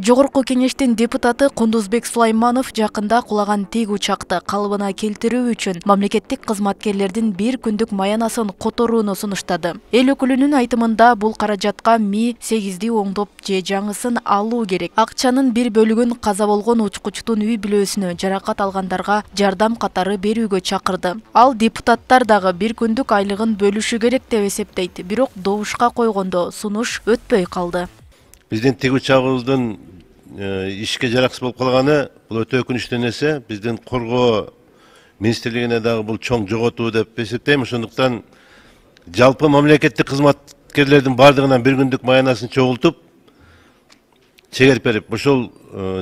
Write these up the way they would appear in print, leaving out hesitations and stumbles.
Жогорку кеңештин депутаты Кундузбек Сулайманов жакында кулаган тик учакты калыбына келтирүү үчүн мамлекеттик кызматкерлердин бир күндүк маянасын которууну сунуштады. Эл өкүлүнүн айтымында бул каражатка Ми-8 оңдоп же жаңысын алуу керек. Акчанын бир бөлүгүн каза болгон учкучтун үй бүлөсүнө, жаракат алгандарга жардам катары берүүгө чакырды. Ал депутаттар дагы бир күндүк айлыгын бөлүшү керек деп эсептейт. Бирок добушка койгондо сунуш өтпөй калды. Биздин тик учагыбыздын ишке жараксыз болуп калганы бул өтө өкүнүчтүү нерсе. Биздин коргоо министрлигине дагы бул чоң жоготуу деп эсептейм. Ошондуктан жалпы мамлекеттик кызматкерлердин бардыгынан бир күндүк маянасын чогултуп, чегерип берип, ошол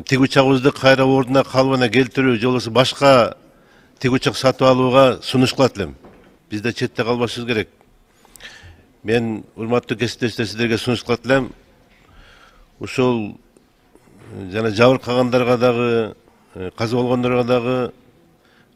тик учагыбызды кайра ордуна калыбына келтирүү же болбосо башка тик учак сатып алууга сунуш кылат элем. Бизде четте калбашыбыз керек. Мен урматтуу кесиптештер, сиздерге сунуш кылат элем. Ушул жана жабыркагандарга дагы, каза болгондорго дагы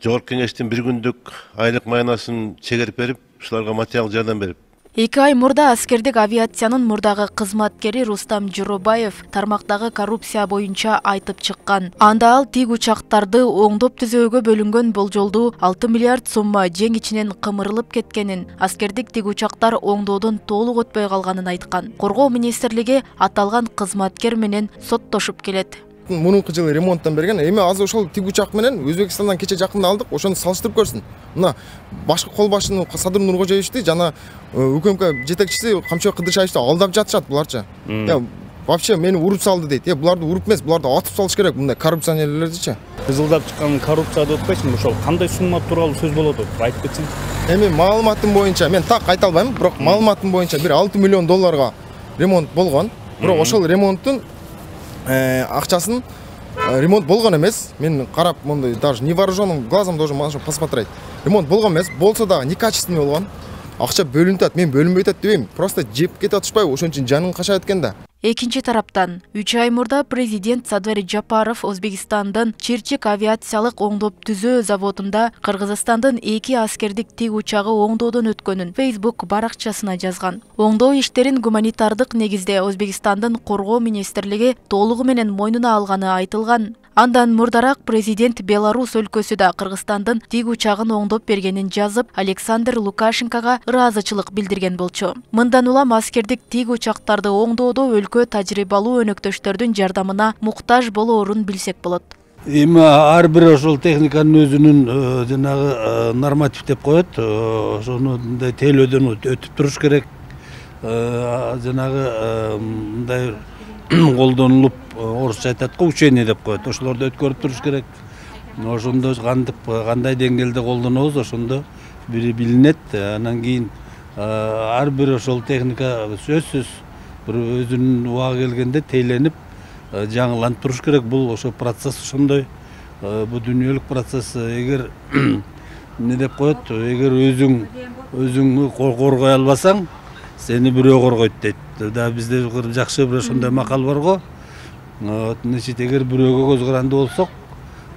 Жогорку кеңештин бир күндүк айлык маянасын чегерип берип, ушуларга материалдык жардам берип. 2 ай мурда аскердик авиациянын мурдагы кызматкери Рустам Журобаев тармактагы коррупция боюнча айтып чыккан. Анда ал тик учактарды оңдоп түзөөгө бөлүнгөн болжолдуу 6 миллиард сумма жең ичинен кымырылып кеткенин, аскердик тик учактар оңдоодон толук өтпөй калганын айткан. Коргоо министрлиги аталган кызматкер менен соттошуп келет. Мурунку жылы ремонттан берген. Эми азыр ошол тик учак менен Өзбекстандан кече жакында алдык. Ошону салыштырып көрсүн. Мына башкы кол башчыны Садыр Нуркожоевичти жана УКМК жетекчиси Камчыбек Кыдыршаевичти алдап жатышат буларча. Вообще мени уруп салды дейт. Буларды уруп эмес, буларды атып салыш керек, мындай коррупционерлердичи. Кызылдап чыккан коррупция деп атпайсыңбы? Ошол кандай сумма тууралуу сөз болот деп айтып кетсең. Эми маалыматым боюнча, мен так айта албайм, бирок маалыматым боюнча бир 6 миллион долларга ремонт болгон. Бирок ошол ремонттун акчасын ремонт болгон эмес. Мен карап, мондай даже невооруженным глазом должен посмотреть. Ремонт болгон эмес, болсо дагы некачественный болгон. Акча бөлүнүп атат, мен бөлүнбөй атат дебейм. Просто жеп кетип атышпайбы, ошон үчүн жанын кашап экен да. Экинчи тараптан, 3 ай мурда президент Садыр Жапаров Өзбекстандын Чирчик авиациялык оңдоп түзөө заводунда Кыргызстандын 2 аскердик тик учагы оңдоодон өткөнүн Facebook баракчасына жазган. Оңдоо иштерин гуманитардык негизде Өзбекстандын коргоо министрлиги толугу менен мойнуна алганы айтылган. Андан мурдараак президент Беларусь өлкөсү да Кыргызстандын тик учагын оңдоп бергенин жазып, Александр Лукашенкога ыраазычылык билдирген болчу. Мындан улам аскердик тик учактарды оңдоодо өлкө тажрыйбалуу өнөктөштөрдүн жардамына муктаж болоорун билсек болот. Эми ар бир ошол техниканын өзүнүн жанагы норматив деп коет. Ошону мындай тейлөөдөн өтүп туруш керек. Жанагы мындай колдонулуп, орусча айтат го, учение деп коет. Ошолорду өткөрүп туруш керек. Ошондо кандай деңгээлде колдонобуз, ошондо бири билинет. Анан кийин ар бир ошол техника сөзсүз бир өзүнүн убагы келгенде тейленип, жаңыланып туруш керек. Бул ошо процесс ошондой. Бул дүйнөлүк процесс. Эгер эмне деп коет, эгер өзүң коргой албасаң, сени бирөө коргойт дейт. Да бизде жакшы бир ошондой макал бар го. Значит, эгер бирөөгө көз каранды болсок,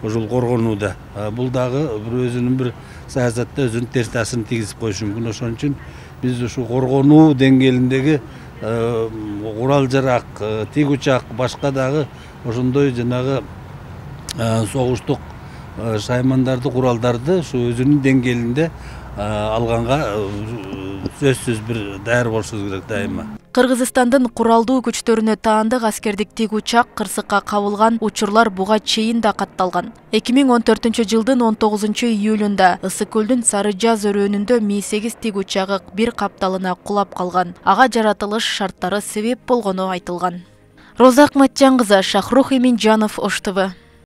ошол коргонууда. Бул дагы бир өзүнүн бир саясатта өзүнүн терс таасирин тийгизип коюшу мүмкүн. Ошон үчүн биз ушул коргонуу деңгээлиндеги курал жарак, тик учак, башка дагы ошондой жанагы согуштук шаймандарды, куралдарды ушу өзүнүн деңгээлинде алганга сөзсүз бир даяр болушубуз керек дайыма. Кыргызстандын куралдуу күчтөрүнө таандык аскердик тик учак кырсыкка кабылган учурлар буга чейин да катталган. 2014-жылдын 19-июлунда Ысык көлдүн Сары Жаз өрөөнүндө Ми-8 тик учагы бир капталына кулап калган. Ага жаратылыш шарттары себеп болгону айтылган. Роза Акматжан кызы, Шахрух Эминжанов, Ош ТВ.